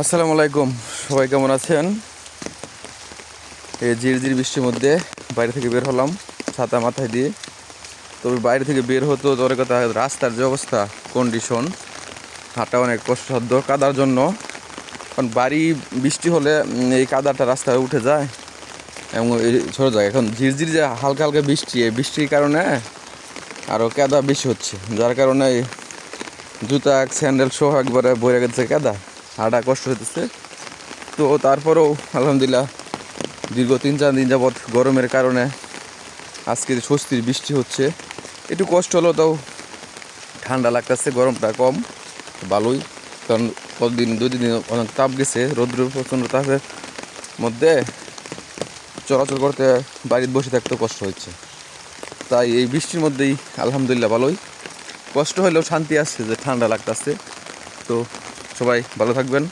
আসসালামু আলাইকুম। সবাই কেমন আছেন? এই ঝিরঝির বৃষ্টির মধ্যে বাইরে থেকে বের হলাম ছাতা মাথায় দিয়ে। তবে বাইরে থেকে বের হতো তোর কথা, রাস্তার যে অবস্থা, কন্ডিশন, হাঁটা অনেক কষ্টসাধ্য কাদার জন্য। কারণ বৃষ্টি হলে এই কাদাটা রাস্তায় উঠে যায় এবং সরে যায়। এখন ঝিরঝির যে হালকা হালকা বৃষ্টি, এই বৃষ্টির কারণে আরও কাদা বেশি হচ্ছে, যার কারণে জুতা স্যান্ডেল সহ একবারে বয়ে গেছে কাদা, হাঁটা কষ্ট হতেছে। তো তারপরেও আলহামদুলিল্লাহ দীর্ঘ 3-4 দিন যাবৎ গরমের কারণে আজকে স্বস্তির বৃষ্টি হচ্ছে। একটু কষ্ট হলো, তাও ঠান্ডা লাগতেছে, গরমটা কম, ভালোই। কারণ কতদিন 2-3 দিন অনেক তাপ গেছে, রৌদ্র প্রচণ্ড তাপের মধ্যে চলাচল করতে, বাড়িতে বসে থাকতেও কষ্ট হচ্ছে। তাই এই বৃষ্টির মধ্যেই আলহামদুলিল্লাহ ভালোই, কষ্ট হলেও শান্তি আসছে যে ঠান্ডা লাগতেছে। তো সবাই ভালো থাকবেন।